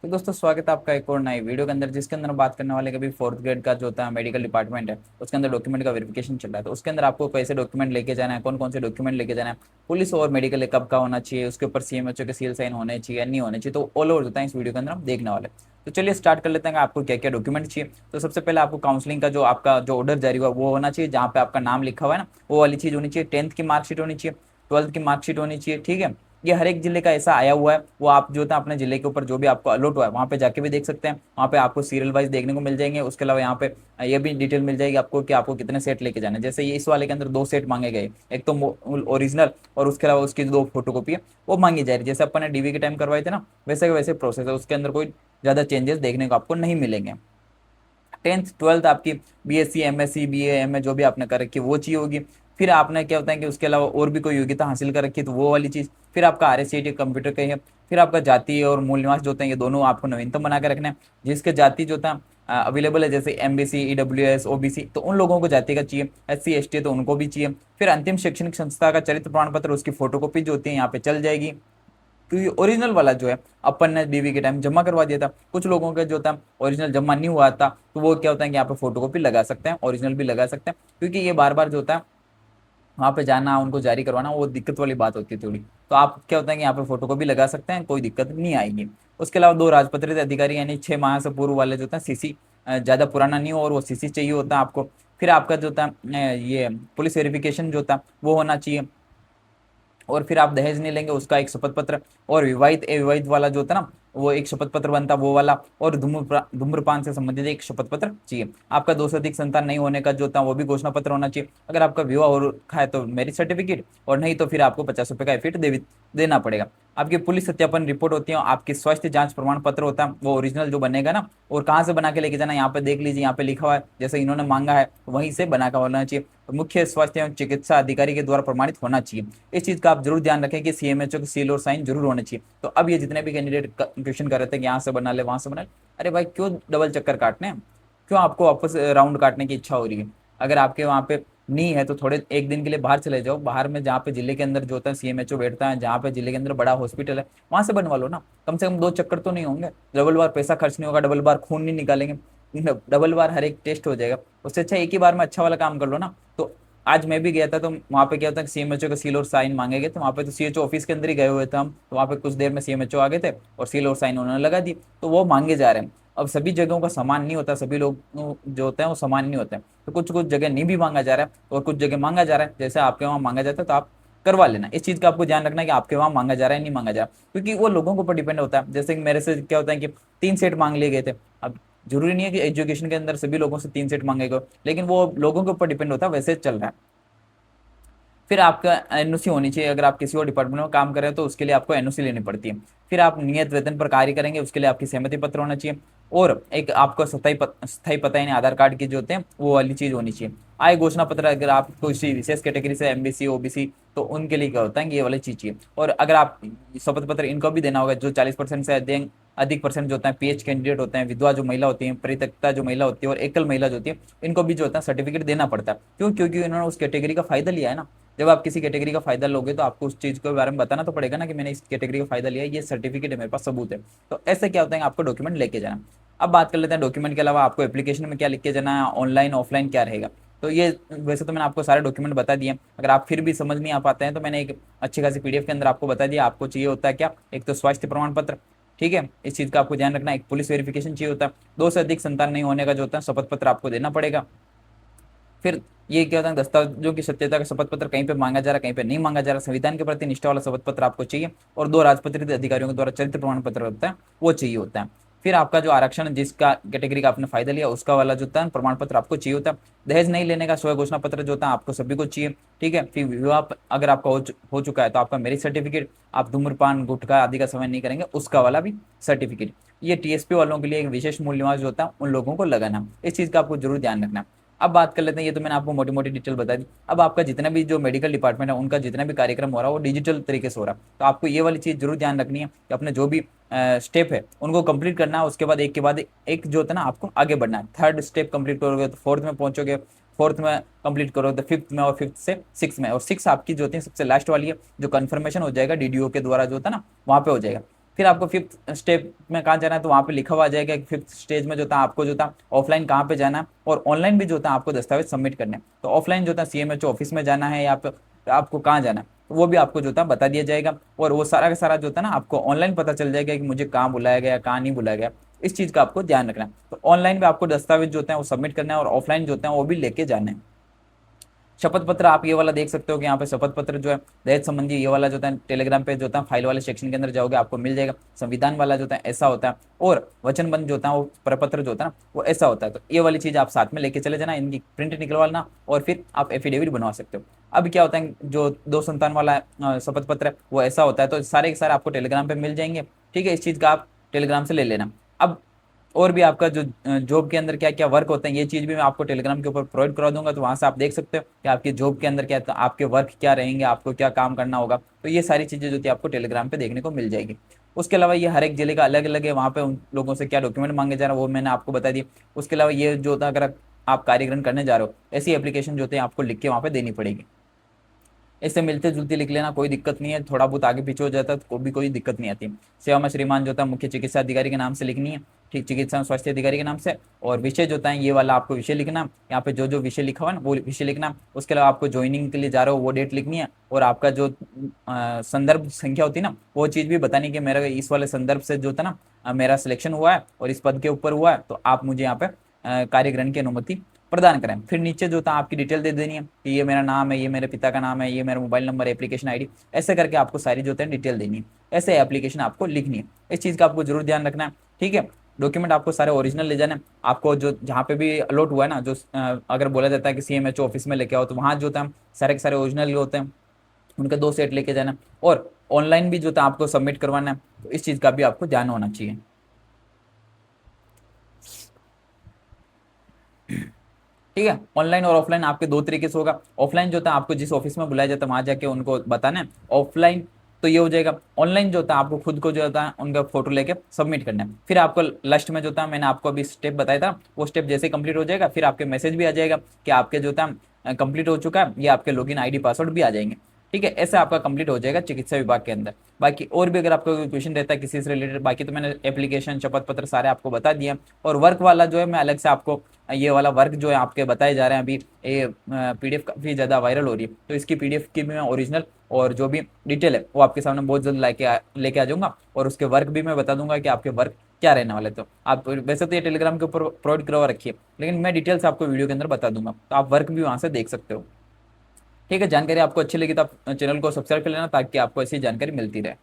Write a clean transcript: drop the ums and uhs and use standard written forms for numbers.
तो दोस्तों स्वागत है आपका एक और नई वीडियो के अंदर, जिसके अंदर हम बात करने वाले कभी फोर्थ ग्रेड का जो होता है मेडिकल डिपार्टमेंट है, उसके अंदर डॉक्यूमेंट का वेरिफिकेशन चल रहा है। तो उसके अंदर आपको कैसे डॉक्यूमेंट लेके जाना है, कौन कौन से डॉक्यूमेंट लेके जाना है, पुलिस और मेडिकल कब का होना चाहिए, उसके ऊपर सीएमएचओ के सील साइन होने चाहिए या नहीं होने चाहिए, तो ऑल ओवर होता है इस वीडियो के अंदर हम देखने वाले। तो चलिए स्टार्ट कर लेते हैं कि आपको क्या क्या डॉक्यूमेंट चाहिए। तो सबसे पहले आपको काउंसलिंग का जो आपका जो ऑर्डर जारी हुआ वो होना चाहिए, जहाँ पे आपका नाम लिखा हुआ है ना, वो वाली चीज होनी चाहिए। 10th की मार्कशीट होनी चाहिए, 12th की मार्कशीट होनी चाहिए। ठीक है, ये हर एक जिले का ऐसा आया हुआ है, वो आप जो था अपने जिले के ऊपर जो भी आपको अलॉट हुआ है वहाँ पे जाके भी देख सकते हैं। वहाँ पे आपको सीरियल वाइज देखने को मिल जाएंगे। उसके अलावा यहाँ पे ये भी डिटेल मिल जाएगी आपको कि आपको कितने सेट लेके जाने हैं। जैसे ये इस वाले के अंदर 2 सेट मांगे गए, एक तो ओरिजिनल और उसके अलावा उसकी 2 फोटोकॉपी है वो मांगी जा रही है। जैसे अपन ने डीवी के टाइम करवाए थे ना, वैसे के वैसे प्रोसेस है, उसके अंदर कोई ज़्यादा चेंजेस देखने को आपको नहीं मिलेंगे। 10th 12th आपकी बीएससी एमएससी बीए एमए जो भी आपने कर रखी है वो चाहिए होगी। फिर आपने क्या होता है कि उसके अलावा और भी कोई योग्यता हासिल कर रखी है तो वो वाली चीज़। फिर आपका आरएससीटी कंप्यूटर का है। फिर आपका जाति और मूल निवास जो होते हैं ये दोनों आपको नवीनतम बना के रखना है। जिसके जाति जो होता है अवेलेबल है, जैसे एमबीसी ईडब्ल्यूएस ओबीसी, तो उन लोगों को जाति का चाहिए। एससी एसटी तो उनको भी चाहिए। फिर अंतिम शैक्षणिक संस्था का चरित्र प्रमाण पत्र, उसकी फोटोकॉपी जो होती है यहाँ पे चल जाएगी, क्योंकि ओरिजिनल वाला जो है अपन ने डीवी के टाइम जमा करवा दिया था। कुछ लोगों का जो था ओरिजिनल जमा नहीं हुआ था, तो वो क्या होता है कि यहाँ पे फोटोकॉपी लगा सकते हैं, ओरिजिनल भी लगा सकते हैं। क्योंकि ये बार बार जो होता है वहाँ पे जाना उनको जारी करवाना वो दिक्कत वाली बात होती है थोड़ी। तो आप क्या होता है कि यहाँ पे फोटोकॉपी लगा सकते हैं, कोई दिक्कत नहीं आएगी। उसके अलावा 2 राजपत्रित अधिकारी यानी 6 माह से पूर्व वाले जो होता है सीसी, ज़्यादा पुराना नहीं हो और वो सीसी चाहिए होता है आपको। फिर आपका जो होता है ये पुलिस वेरिफिकेशन जो होता है वो होना चाहिए। और फिर आप दहेज नहीं लेंगे उसका एक शपथ पत्र। और विवाहित अविवाहित वाला जो होता है ना, वो एक शपथ पत्र बनता वो वाला। और धूम्रपान से संबंधित एक शपथ पत्र चाहिए। आपका 2 से अधिक संतान नहीं होने का जो होता है वो भी घोषणा पत्र होना चाहिए। अगर आपका विवाह हो रखा है तो मैरिज सर्टिफिकेट, और नहीं तो फिर आपको 50 रुपये का एफिट देना पड़ेगा। आपकी पुलिस सत्यापन रिपोर्ट होती है, आपकी स्वास्थ्य जांच प्रमाण पत्र होता है वो ओरिजिनल जो बनेगा ना। और कहाँ से बना के लेके जाना, यहाँ पे देख लीजिए, यहाँ पे लिखा हुआ है जैसे इन्होंने मांगा है वहीं से बना का होना चाहिए। मुख्य स्वास्थ्य एवं चिकित्सा अधिकारी के द्वारा प्रमाणित होना चाहिए। इस चीज का आप जरूर ध्यान रखें कि सीएमएचओ की सील और साइन जरूर होने चाहिए। तो अब ये जितने भी कैंडिडेट क्वेश्चन कर रहे थे कि यहाँ से बना ले वहां से बना ले, अरे भाई क्यों डबल चक्कर काटने हैं, क्यों आपको वापस राउंड काटने की इच्छा हो रही है। अगर आपके वहाँ पे नहीं है तो थोड़े एक दिन के लिए बाहर चले जाओ, बाहर में जहाँ पे जिले के अंदर जो होता है सीएमएचओ बैठता है, जहाँ पे जिले के अंदर बड़ा हॉस्पिटल है वहां से बनवा लो ना। कम से कम 2 चक्कर तो नहीं होंगे, डबल बार पैसा खर्च नहीं होगा, डबल बार खून नहीं निकालेंगे, डबल बार हर एक टेस्ट हो जाएगा। उससे अच्छा एक ही बार में अच्छा वाला काम कर लो ना। तो आज मैं भी गया था तो वहाँ पे क्या होता है सीएमएचओ का सील और साइन मांगे गए थे। वहाँ पे तो सीएचओ ऑफिस के अंदर ही गए हुए थे हम, तो वहाँ पे कुछ देर में सीएमएचओ आ गए थे और सील और साइन उन्होंने लगा दी। तो वो मांगे जा रहे हैं। अब सभी जगहों का समान नहीं होता, सभी लोग जो होते हैं वो समान नहीं होते हैं। तो कुछ कुछ जगह नहीं भी मांगा जा रहा है और कुछ जगह मांगा जा रहा है। जैसे आपके वहाँ मांगा जाता है तो आप करवा लेना। इस चीज का आपको ध्यान रखना है कि आपके वहाँ मांगा जा रहा है नहीं मांगा जा रहा, क्योंकि वो लोगों के ऊपर डिपेंड होता है। जैसे कि मेरे से क्या होता है कि 3 सेट मांग लिए गए थे। अब जरूरी नहीं है कि एजुकेशन के अंदर सभी लोगों से 3 सेट मांगे गए, लेकिन वो लोगों के ऊपर डिपेंड होता है, वैसे चल रहा है। फिर आपका एनओसी होनी चाहिए। अगर आप किसी और डिपार्टमेंट में काम कर रहे हो तो उसके लिए आपको एनओसी लेनी पड़ती है। फिर आप नियत वेतन पर कार्य करेंगे उसके लिए आपकी सहमति पत्र होना चाहिए। और एक आपको स्थायी पता यानी आधार कार्ड की जो होते हैं वो वाली चीज होनी चाहिए। आय घोषणा पत्र, अगर आप किसी विशेष कैटेगरी से एमबीसी ओबीसी तो उनके लिए क्या होता है कि ये वाली चीज चाहिए। और अगर आप शपथ पत्र इनको भी देना होगा, जो 40% से अधिक परसेंट जो होता है पीएच कैंडिडेट होते हैं, विधवा जो महिला होती है, परित्यक्ता जो महिला होती है और एकल महिला जो होती है, इनको भी जो होता है सर्टिफिकेट देना पड़ता है। क्यों? क्योंकि इन्होंने उस कैटेगरी का फायदा लिया है ना। जब आप किसी कैटेगरी का फायदा लोगे तो आपको उस चीज के बारे में बताना तो पड़ेगा ना कि मैंने इस कैटेगरी का फायदा लिया है, ये सर्टिफिकेट है मेरे पास, सबूत है। तो ऐसे क्या होता है आपको डॉक्यूमेंट लेके जाना। अब बात कर लेते हैं डॉक्यूमेंट के अलावा आपको एप्लीकेशन में क्या लिख के जाना है, ऑनलाइन ऑफलाइन क्या रहेगा। तो ये वैसे तो मैंने आपको सारे डॉक्यूमेंट बता दिए। अगर आप फिर भी समझ नहीं आ पाते हैं तो मैंने एक अच्छी खासी पीडीएफ के अंदर आपको बता दिया। आपको चाहिए होता है क्या, एक तो स्वास्थ्य प्रमाण पत्र, ठीक है, इस चीज का आपको ध्यान रखना। एक पुलिस वेरिफिकेशन चाहिए होता है। 2 से अधिक संतान नहीं होने का जो होता है शपथ पत्र आपको देना पड़ेगा। फिर ये क्या होता है दस्तावेजों की सत्यता का शपथ पत्र कहीं पे मांगा जा रहा है कहीं पे नहीं मांगा जा रहा। संविधान के प्रति निष्ठा वाला शपथ पत्र आपको चाहिए। और 2 राजपत्रित अधिकारियों के द्वारा चरित्र प्रमाण पत्र होता है वो चाहिए होता है। फिर आपका जो आरक्षण जिसका कैटेगरी का आपने फायदा लिया उसका वाला जो होता है प्रमाण पत्र आपको चाहिए होता है। दहेज नहीं लेने का स्वयं घोषणा पत्र जो होता है आपको सभी को चाहिए। ठीक है, फिर विवाह अगर आपका हो चुका है तो आपका मैरिज सर्टिफिकेट, आप धूम्रपान गुटखा आदि का सेवन नहीं करेंगे उसका वाला भी सर्टिफिकेट। ये टीएसपी वालों के लिए एक विशेष मूल्य निवास जो होता है उन लोगों को लगाना, इस चीज का आपको जरूर ध्यान रखना। अब बात कर लेते हैं, ये तो मैंने आपको मोटी मोटी डिटेल बता दी। अब आपका जितना भी जो मेडिकल डिपार्टमेंट है उनका जितना भी कार्यक्रम हो रहा है वो डिजिटल तरीके से हो रहा है। तो आपको ये वाली चीज़ जरूर ध्यान रखनी है कि अपने जो भी स्टेप है उनको कंप्लीट करना है। उसके बाद एक के बाद एक जो होता है ना आपको आगे बढ़ना है। 3rd स्टेप कंप्लीट करोगे तो 4th में पहुंचोगे, 4th में कंप्लीट करोगे तो 5th में, और 5th से 6th में, और 6 आपकी जो होती है सबसे लास्ट वाली है जो कन्फर्मेशन हो जाएगा डीडीओ के द्वारा जो होता है ना वहाँ पे हो जाएगा। फिर आपको फिफ्थ स्टेप में कहाँ जाना है, तो वहाँ पे लिखा हुआ आ जाएगा कि फिफ्थ स्टेज में जो था आपको जो था ऑफलाइन कहाँ पे जाना है, और ऑनलाइन भी जो था आपको दस्तावेज सबमिट करने हैं। तो ऑफलाइन जो था सीएमएचओ ऑफिस में जाना है या फिर आपको कहाँ जाना है, तो वो भी आपको जो था बता दिया जाएगा। और वो सारा का सारा जो था ना आपको ऑनलाइन पता चल जाएगा कि मुझे कहाँ बुलाया गया, कहाँ नहीं बुलाया गया। इस चीज़ का आपको ध्यान रखना है। तो ऑनलाइन भी आपको दस्तावेज जो होते हैं वो सबमिट करना है, और ऑफलाइन जो होते हैं वो भी लेके जाने हैं। शपथ पत्र आप ये वाला देख सकते हो कि यहाँ पे शपथ पत्र जो है दहेज संबंधी, ये वाला जो है टेलीग्राम पे जो है फाइल वाले सेक्शन के अंदर जाओगे आपको मिल जाएगा। संविधान वाला जो है ऐसा होता है, और वचनबंध जो होता है वो प्रपत्र जो होता है ना वो ऐसा होता है। तो ये वाली चीज आप साथ में लेके चले जाना, इनकी प्रिंट निकलवाना, और फिर आप एफिडेविट बनवा सकते हो। अब क्या होता है, जो 2 संतान वाला शपथ पत्र है वो ऐसा होता है, तो सारे के सारे आपको टेलीग्राम पे मिल जाएंगे। ठीक है, इस चीज का आप टेलीग्राम से ले लेना। अब और भी आपका जो जॉब के अंदर क्या क्या वर्क होते हैं, ये चीज़ भी मैं आपको टेलीग्राम के ऊपर प्रोवाइड करा दूंगा, तो वहाँ से आप देख सकते हो कि आपकी जॉब के अंदर क्या, तो आपके वर्क क्या रहेंगे, आपको क्या काम करना होगा। तो ये सारी चीज़ें जो थी आपको टेलीग्राम पे देखने को मिल जाएगी। उसके अलावा ये हर एक जिले का अलग अलग है, वहाँ पे उन लोगों से क्या डॉक्यूमेंट मांगे जा रहा है वो मैंने आपको बता दी। उसके अलावा ये जो था, अगर आप कार्यक्रम करने जा रहे हो, ऐसी एप्लीकेशन जो होती है आपको लिख के वहाँ पे देनी पड़ेगी। इससे मिलते जुलते लिख लेना, कोई दिक्कत नहीं है। थोड़ा बहुत आगे पीछे हो जाता है तो कोई दिक्कत नहीं आती। सेवा में श्रीमान जो था मुख्य चिकित्सा अधिकारी के नाम से लिखनी है, ठीक, चिकित्सा स्वास्थ्य अधिकारी के नाम से। और विषय जो था ये वाला आपको विषय लिखना, यहाँ पे जो जो विषय लिखा हुआ है ना वो विषय लिखना। उसके अलावा आपको ज्वाइनिंग के लिए जा रहे हो वो डेट लिखनी है, और आपका जो संदर्भ संख्या होती है ना वो चीज़ भी बतानी कि मेरा इस वाले संदर्भ से जो था ना मेरा सिलेक्शन हुआ है और इस पद के ऊपर हुआ है, तो आप मुझे यहाँ पे कार्यग्रहण की अनुमति प्रदान करें। फिर नीचे जो था आपकी डिटेल दे देनी है कि ये मेरा नाम है, ये मेरे पिता का नाम है, ये मेरा मोबाइल नंबर, एप्लीकेशन आईडी, ऐसे करके आपको सारी जो है डिटेल देनी है। ऐसे एप्लीकेशन आपको लिखनी है। इस चीज़ का आपको जरूर ध्यान रखना है। ठीक है, डॉक्यूमेंट आपको सारे ओरिजिनल ले जाना है। आपको जो जहाँ पे भी अलॉट हुआ है ना, जो अगर बोला जाता है कि सीएमएचओ ऑफिस में लेके आओ, तो वहाँ जो था सारे के सारे ओरिजिनल होते हैं, उनके 2 सेट लेके जाना। और ऑनलाइन भी जो था आपको सबमिट करवाना है, तो इस चीज़ का भी आपको ध्यान होना चाहिए। ठीक है, ऑनलाइन और ऑफलाइन आपके 2 तरीके से होगा। ऑफलाइन जो था आपको जिस ऑफिस में बुलाया जाता है वहां जाके उनको बताना है। ऑफलाइन तो ये हो जाएगा। ऑनलाइन जो था आपको खुद को जो होता है उनका फोटो लेके सबमिट करना है। फिर आपको लास्ट में जो था मैंने आपको अभी स्टेप बताया था, वो स्टेप जैसे कंप्लीट हो जाएगा फिर आपके मैसेज भी आ जाएगा कि आपके जो था कंप्लीट हो चुका है, ये आपके लॉगिन आईडी पासवर्ड भी आ जाएंगे। ठीक है, ऐसे आपका कंप्लीट हो जाएगा चिकित्सा विभाग के अंदर। बाकी और भी अगर आपका कोई क्वेश्चन रहता है किसी से रिलेटेड, बाकी तो मैंने एप्लीकेशन शपथ पत्र सारे आपको बता दिए। और वर्क वाला जो है मैं अलग से आपको, ये वाला वर्क जो है आपके बताए जा रहे हैं अभी, ये पीडीएफ काफ़ी ज़्यादा वायरल हो रही है, तो इसकी पीडीएफ की भी मैं ओरिजिनल और जो भी डिटेल है वो आपके सामने बहुत जल्द लेके आ जाऊंगा। और उसके वर्क भी मैं बता दूंगा कि आपके वर्क क्या रहने वाले। तो आप वैसे तो ये टेलीग्राम के ऊपर प्रोवाइड करवा रखिए, लेकिन मैं डिटेल्स आपको वीडियो के अंदर बता दूंगा, तो आप वर्क भी वहाँ से देख सकते हो। ठीक है, जानकारी आपको अच्छी लगी तो आप चैनल को सब्सक्राइब कर लेना ताकि आपको ऐसी जानकारी मिलती रहे।